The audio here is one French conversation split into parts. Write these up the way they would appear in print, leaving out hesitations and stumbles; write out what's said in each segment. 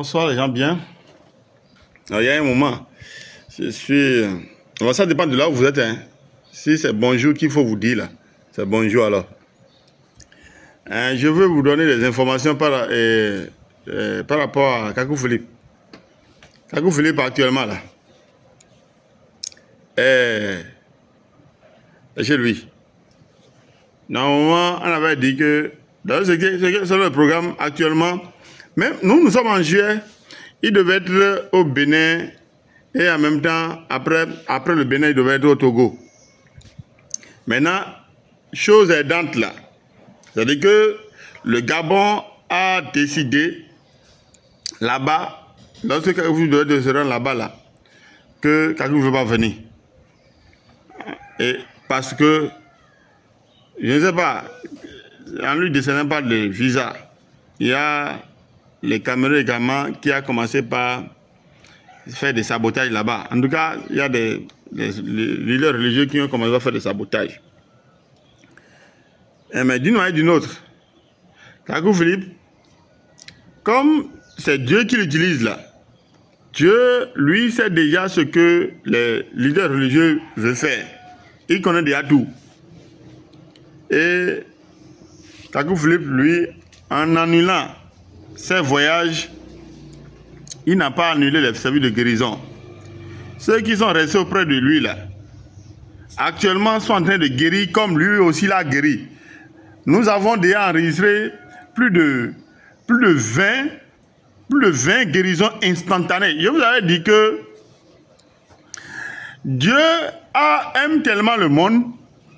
Bonsoir les gens bien. Alors, il y a un moment, je suis... Alors, ça dépend de là où vous êtes. Hein. Si c'est bonjour qu'il faut vous dire là, c'est bonjour alors. Je veux vous donner des informations par rapport à Kakou Philippe. Kakou Philippe actuellement là, est chez lui. Normalement, on avait dit que dans c'est le programme actuellement, même nous sommes en juillet, il devait être au Bénin et en même temps, après le Bénin, il devait être au Togo. Maintenant, chose aidante là, c'est-à-dire que le Gabon a décidé là-bas, lorsque vous devez se rendre là-bas là, que Kakou ne veut pas venir. Et parce que, je ne sais pas, en lui décernant pas de visa, il y a les Camerounais également qui a commencé par faire des sabotages là-bas. En tout cas, il y a des leaders religieux qui ont commencé à faire des sabotages. Mais d'une manière ou d'une autre, Kakou Philippe, comme c'est Dieu qui l'utilise là, Dieu, lui, sait déjà ce que les leaders religieux veulent faire. Il connaît déjà tout. Et Kakou Philippe, lui, en annulant ses voyages, il n'a pas annulé les services de guérison. Ceux qui sont restés auprès de lui, là, actuellement sont en train de guérir comme lui aussi l'a guéri. Nous avons déjà enregistré plus de 20 guérisons instantanées. Je vous avais dit que Dieu aime tellement le monde,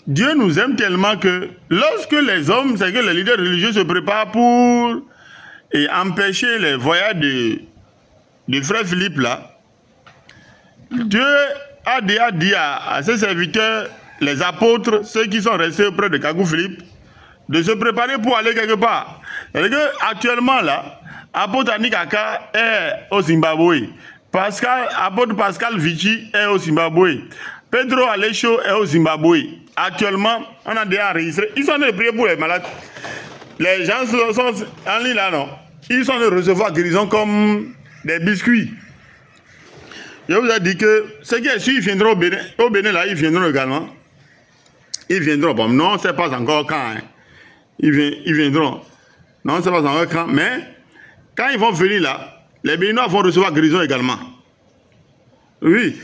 Dieu nous aime tellement que lorsque les hommes, c'est que les leaders religieux se préparent pour empêcher les voyages de frère Philippe là, Dieu a déjà dit à ses serviteurs, les apôtres, ceux qui sont restés auprès de Kakou Philippe, de se préparer pour aller quelque part. C'est-à-dire qu'actuellement là, apôtre Anikaka est au Zimbabwe. Apôtre Pascal Vichy est au Zimbabwe. Pedro Alecho est au Zimbabwe. Actuellement, on a déjà enregistré. Ils sont en train de prier pour les malades. Les gens sont en ligne là, non? Ils sont en train de recevoir guérison comme des biscuits. Je vous ai dit que ceux qui sont, ils viendront au Bénin là, ils viendront également. Ils viendront. Bon, non, on ne sait pas encore quand. Hein. Ils viendront. Non, on ne sait pas encore quand. Mais quand ils vont venir là, les Béninois vont recevoir guérison également. Oui.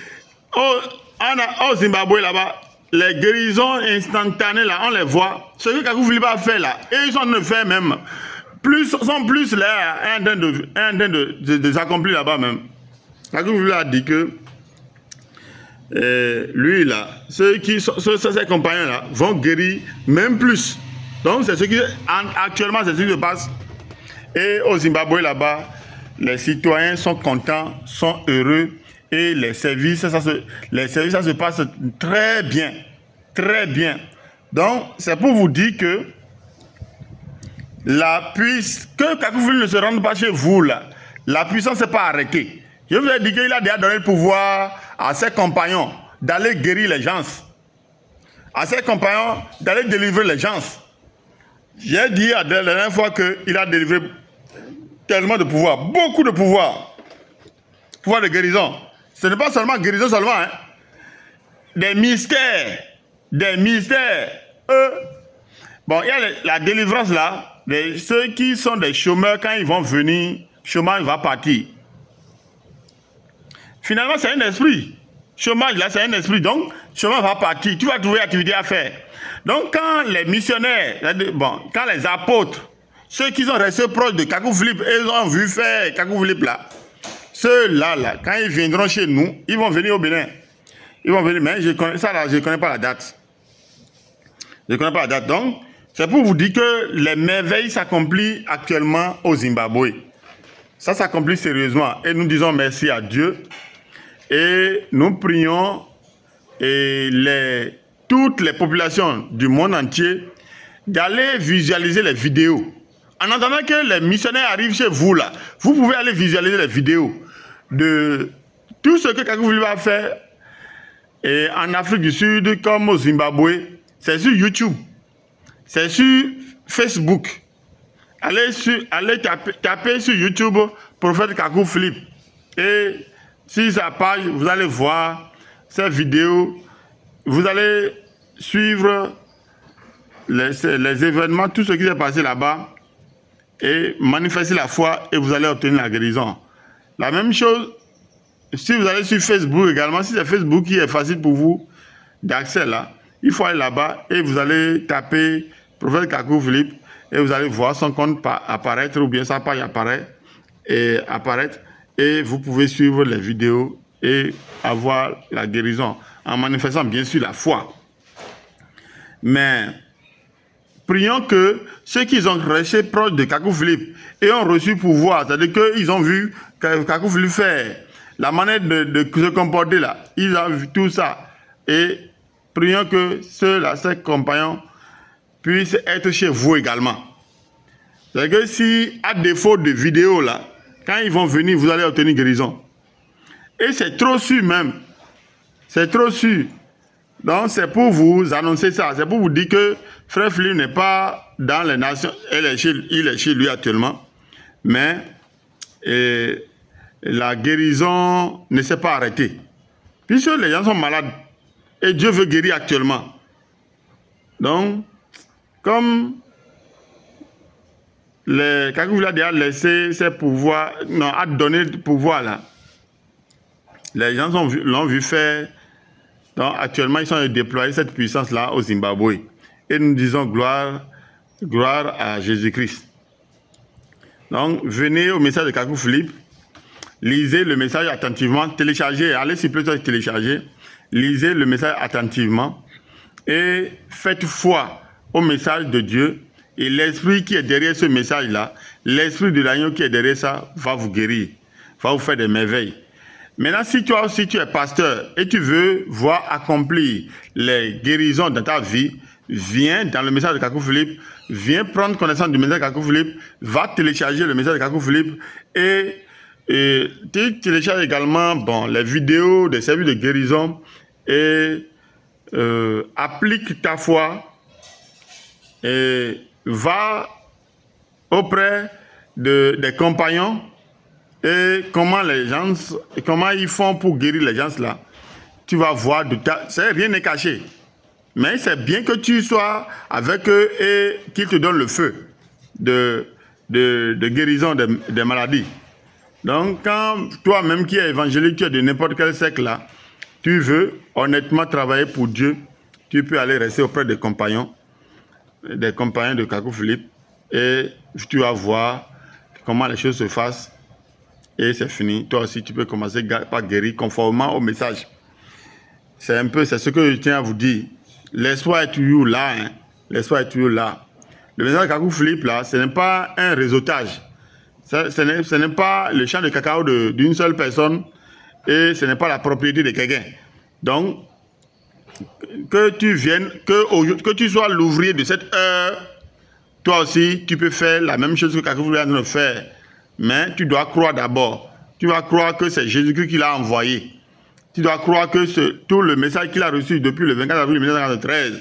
Au Zimbabwe là-bas, les guérisons instantanées là, on les voit. Ce que Kakou Philippe a fait là, et ils sont en train de faire même. Sont plus là, en train de s'accomplir là-bas même. Kakou Philippe a dit que lui là, ses compagnons là vont guérir même plus. Donc c'est ce qui actuellement c'est ce qui se passe. Et au Zimbabwe là-bas, les citoyens sont contents, sont heureux et les services ça se passe très bien, très bien. Donc c'est pour vous dire que que Kakou Philippe ne se rende pas chez vous là, la puissance n'est pas arrêtée. Je vous ai dit qu'il a déjà donné le pouvoir à ses compagnons d'aller guérir les gens, à ses compagnons d'aller délivrer les gens. J'ai dit la dernière fois qu'il a délivré tellement de pouvoir, beaucoup de pouvoir de guérison. Ce n'est pas seulement guérison seulement, hein. Des mystères. Bon, il y a la délivrance là, ceux qui sont des chômeurs, quand ils vont venir, chômage va partir. Finalement, c'est un esprit. Chômage, là, c'est un esprit. Donc, chômage va partir. Tu vas trouver activité à faire. Donc, quand les missionnaires, quand les apôtres, ceux qui sont restés proches de Kakou Philippe, ils ont vu faire Kakou Philippe là, ceux-là, quand ils viendront chez nous, ils vont venir au Bénin. Ils vont venir, mais je ne connais pas la date. Je ne connais pas la date. Donc, c'est pour vous dire que les merveilles s'accomplissent actuellement au Zimbabwe. Ça s'accomplit sérieusement. Et nous disons merci à Dieu. Et nous prions toutes les populations du monde entier d'aller visualiser les vidéos. En attendant que les missionnaires arrivent chez vous là, vous pouvez aller visualiser les vidéos de tout ce que Kakou Philippe va faire en Afrique du Sud comme au Zimbabwe. C'est sur YouTube, c'est sur Facebook allez taper sur YouTube Prophète Kakou Philippe. Et sur sa page, vous allez voir ces vidéos. Vous allez suivre les événements, tout ce qui s'est passé là-bas et manifester la foi et vous allez obtenir la guérison. La même chose, si vous allez sur Facebook également, si c'est Facebook qui est facile pour vous d'accès là, il faut aller là-bas et vous allez taper Prophète Kakou Philippe et vous allez voir son compte apparaître ou bien sa page apparaître et vous pouvez suivre les vidéos et avoir la guérison en manifestant bien sûr la foi. Mais prions que ceux qui ont resté proches de Kakou Philippe et ont reçu pouvoir, c'est-à-dire qu'ils ont vu Kakou Philippe faire la manière de se comporter là, ils ont vu tout ça. Et prions que ceux-là, ces compagnons, puissent être chez vous également. C'est-à-dire que si, à défaut de vidéos là, quand ils vont venir, vous allez obtenir guérison. Et c'est trop sûr même. C'est trop sûr. Donc c'est pour vous annoncer ça. C'est pour vous dire que Frère Philippe n'est pas dans les nations. Il est chez lui actuellement. Mais la guérison ne s'est pas arrêtée. Puisque les gens sont malades. Et Dieu veut guérir actuellement. Donc, comme Kakou Philippe a déjà laissé ses pouvoirs, non, a donné le pouvoir là. Les gens l'ont vu faire. Donc actuellement, ils sont déployés cette puissance-là au Zimbabwe. Et nous disons gloire à Jésus-Christ. Donc, venez au message de Kakou Philippe. Lisez le message attentivement. Téléchargez, allez sur Play Store télécharger. Lisez le message attentivement. Et faites foi au message de Dieu. Et l'esprit qui est derrière ce message-là, l'esprit de l'agneau qui est derrière ça, va vous guérir. Va vous faire des merveilles. Maintenant, si tu es pasteur et tu veux voir accomplir les guérisons dans ta vie, viens dans le message de Kakou Philippe, viens prendre connaissance du message de Kakou Philippe, va télécharger le message de Kakou Philippe et tu télécharges également les vidéos des services de guérison et applique ta foi et va auprès des compagnons. Et comment ils font pour guérir les gens là. Tu vas voir, rien n'est caché. Mais c'est bien que tu sois avec eux et qu'ils te donnent le feu de guérison des maladies. Donc quand toi-même qui es évangélique, tu es de n'importe quel siècle là, tu veux honnêtement travailler pour Dieu, tu peux aller rester auprès des compagnons de Kakou Philippe et tu vas voir comment les choses se fassent. Et c'est fini. Toi aussi, tu peux commencer par guérir conformément au message. C'est ce que je tiens à vous dire. L'espoir est toujours là. Hein. L'espoir est toujours là. Le message de Kakou Philippe, là, ce n'est pas un réseautage. Ce n'est pas le champ de cacao d'une seule personne et ce n'est pas la propriété de quelqu'un. Donc, que tu viennes, que tu sois l'ouvrier de cette heure, toi aussi, tu peux faire la même chose que Kakou Philippe est en train de faire. Mais tu dois croire d'abord. Tu dois croire que c'est Jésus-Christ qui l'a envoyé. Tu dois croire que tout le message qu'il a reçu depuis le 24 avril 1913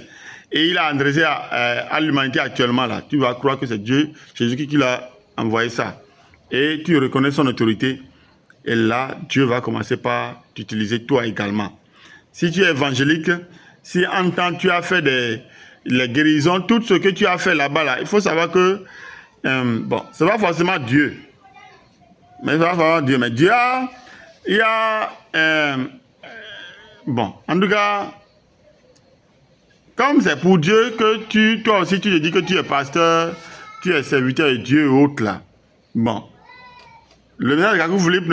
et il a adressé à l'humanité actuellement là. Tu dois croire que c'est Dieu, Jésus-Christ qui l'a envoyé ça. Et tu reconnais son autorité. Et là, Dieu va commencer par t'utiliser toi également. Si tu es évangélique, si en temps tu as fait les guérisons, tout ce que tu as fait là-bas là, il faut savoir que c'est pas forcément Dieu. Mais Dieu en tout cas, comme c'est pour Dieu que toi aussi tu te dis que tu es pasteur, tu es serviteur de Dieu et autres là. Bon. Le message de Kakou Philippe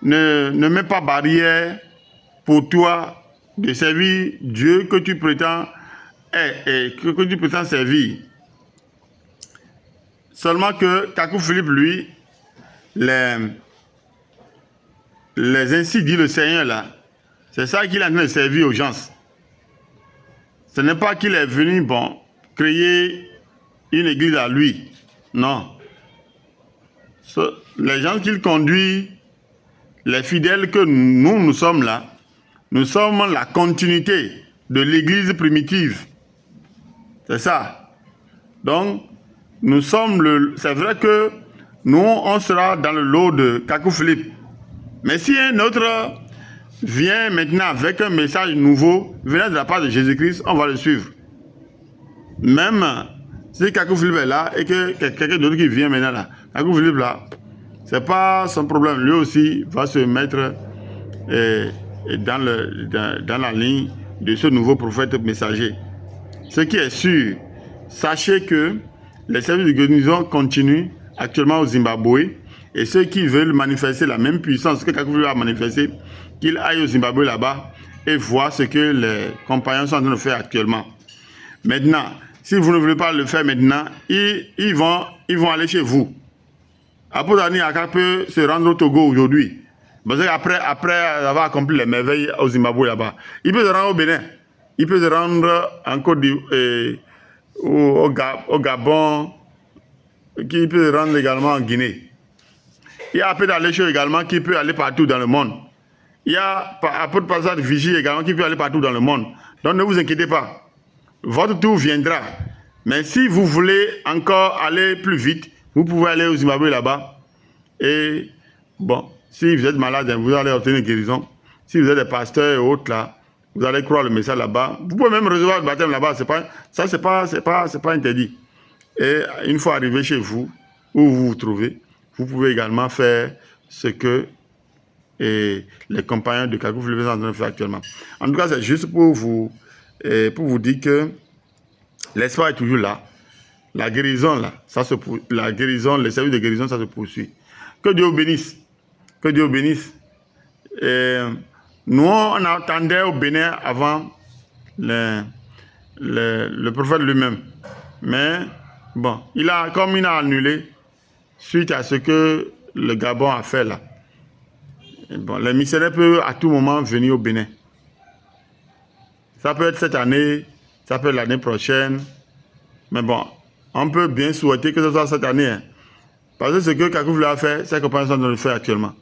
ne met pas barrière pour toi de servir Dieu que tu prétends que tu prétends servir. Seulement que Kakou Philippe, lui, les ainsi dit le Seigneur là, c'est ça qu'il est en train de servir aux gens. Ce n'est pas qu'il est venu, créer une église à lui. Non. Les gens qu'il conduit, les fidèles que nous sommes là, nous sommes la continuité de l'église primitive. C'est ça. Donc, c'est vrai que nous, on sera dans le lot de Kakou Philippe. Mais si un autre vient maintenant avec un message nouveau venant de la part de Jésus-Christ, on va le suivre. Même si Kakou Philippe est là et que quelqu'un d'autre qui vient maintenant là, Kakou Philippe là, c'est pas son problème. Lui aussi va se mettre dans la ligne de ce nouveau prophète messager. Ce qui est sûr, sachez que les services de guérison continuent actuellement au Zimbabwe et ceux qui veulent manifester la même puissance que Kakou Philippe a manifesté, qu'ils aillent au Zimbabwe là-bas et voir ce que les compagnons sont en train de faire actuellement. Maintenant, si vous ne voulez pas le faire maintenant, ils vont aller chez vous. Apodani Aka peut se rendre au Togo aujourd'hui. Parce qu'après avoir accompli les merveilles au Zimbabwe là-bas, il peut se rendre au Bénin. Il peut se rendre en Côte d'Ivoire, au Gabon, qui peut se rendre également en Guinée. Il y a Apodani Alesho également qui peut aller partout dans le monde. Il y a Apodani Passage Vigie également qui peut aller partout dans le monde. Donc ne vous inquiétez pas. Votre tour viendra. Mais si vous voulez encore aller plus vite, vous pouvez aller au Zimbabwe là-bas. Et bon, si vous êtes malade, vous allez obtenir une guérison. Si vous êtes des pasteurs et autres là, vous allez croire le message là-bas. Vous pouvez même recevoir le baptême là-bas. C'est pas interdit. Et une fois arrivé chez vous, où vous vous trouvez, vous pouvez également faire ce que les compagnons de Kakou Philippe sont en train de faire actuellement. En tout cas, c'est juste pour vous dire que l'espoir est toujours là. La guérison, là, la guérison, les services de guérison, ça se poursuit. Que Dieu vous bénisse. Que Dieu vous bénisse. Et nous, on attendait au Bénin avant le prophète lui-même. Mais, bon, comme il a annulé, suite à ce que le Gabon a fait là. Et bon, les missionnaires peuvent à tout moment venir au Bénin. Ça peut être cette année, ça peut être l'année prochaine. Mais bon, on peut bien souhaiter que ce soit cette année. Hein. Parce que ce que Kakou Philippe a fait, c'est qu'on pense de le faire actuellement.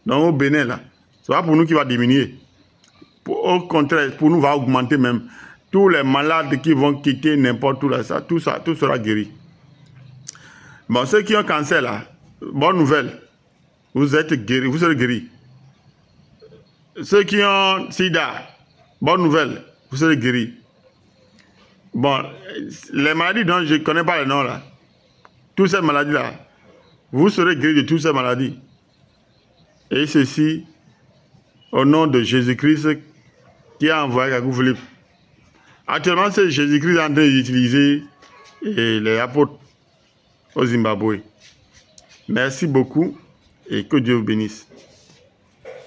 Donc au Bénin, là, ce n'est pas pour nous qui va diminuer. Au contraire, pour nous, va augmenter même. Tous les malades qui vont quitter n'importe où, là, tout sera guéri. Bon, ceux qui ont cancer, là, bonne nouvelle. Vous êtes guéris, vous serez guéris. Ceux qui ont sida, bonne nouvelle, vous serez guéris. Bon, les maladies dont je ne connais pas les noms là, toutes ces maladies-là, vous serez guéris de toutes ces maladies. Et ceci, au nom de Jésus-Christ qui a envoyé Kakou Philippe. Actuellement, c'est Jésus-Christ en train d'utiliser les apôtres au Zimbabwe. Merci beaucoup et que Dieu vous bénisse.